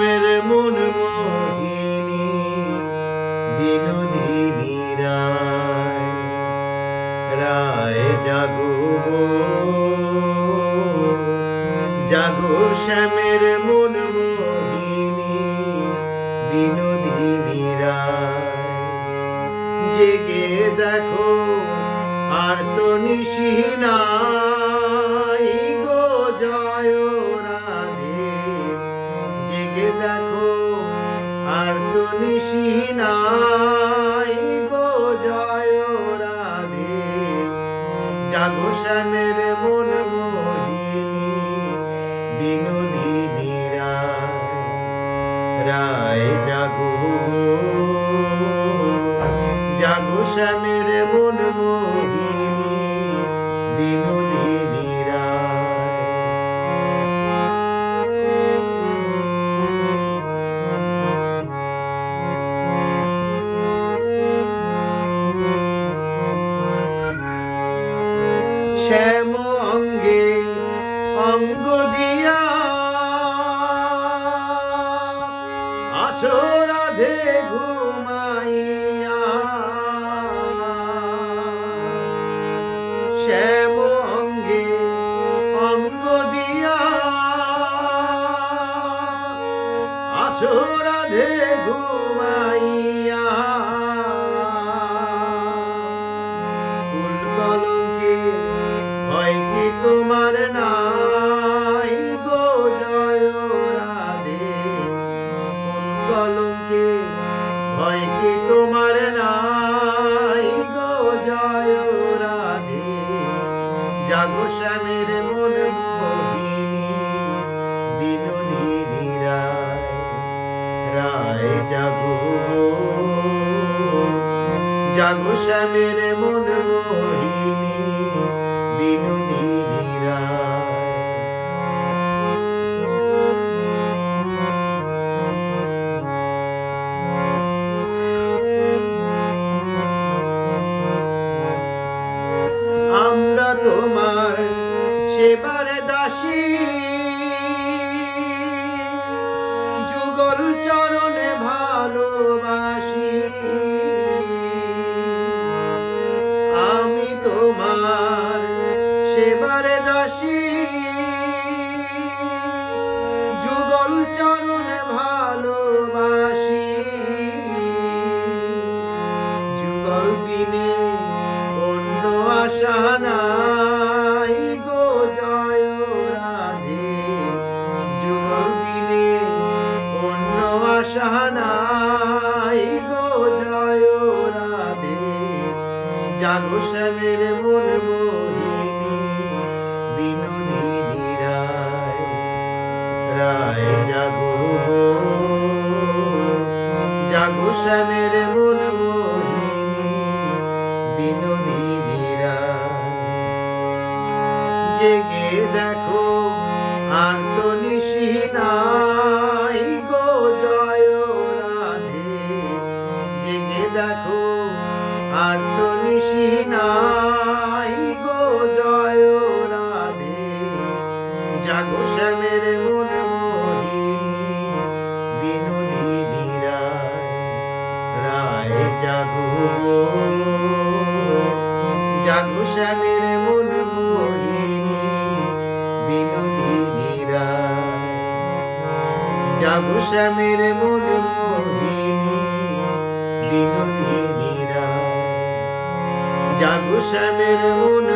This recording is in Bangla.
শ্যামের মন মোহিনী বিনোদিনী রায়। রায় জাগো গো জাগো শ্যামের মন মোহিনী বিনোদিনী রায়। জেগে দেখো আর তো নিশি নাই গো জয় রাধে। জেগে দেখো আর তো নিশি নাই গো জয় রাধে। জাগো শ্যামের মন মোহিনী বিনোদিনী রায়। রায় জাগো গো জাগো শ্যামের মন মোহিনী বিনোদিনী রায়। শ্যাম অঙ্গে অঙ্গ দিয়া আছো রাধে ঘুমাইয়া। শ্যাম অঙ্গে অঙ্গ দিয়া আছো রাধে ঘুমাইয়া। কুল কলঙ্কে ভয় কি তোমার নাই গো জয় রাধে। কুল কলঙ্কে ভয় কি তোমার নাই গো জয় রাধে। জাগো শ্যামের মন মোহিনী বিনোদিনী রায়। রায় জাগো গো জাগো শ্যামের মন মোহিনী বিনোদিনী রায়। আমরা তোমার সেবার দাসী যুগল চরণে ভালোবাসি। আমি তোমার সেবার দাসী যুগল চরণে ভালোবাসি। যুগল বিনে অন্য আশা নাই গো জয় রাধে। যুগল বিনে অন্য আশা নাই গো জয় রাধে। জাগো শ্যামের মন মোহিনী বিনোদিনী রায়। রায় জাগো গো জাগো শ্যামের মন মোহিনী বিনোদিনী রায়। জেগে দেখো আর তো নিশি নাই গো জয় রাধে। জেগে দেখো আর তো নিশি নাই গো জয় রাধে। জাগো শ্যামের মন মোহিনী বিনোদিনী রায়। রায় জাগো গো জাগো শ্যামের মন মোহিনী বিনোদিনী রায়। জাগো শ্যামের মন মোহিনী বিনোদিনী রায়। জাগো শ্যামের মন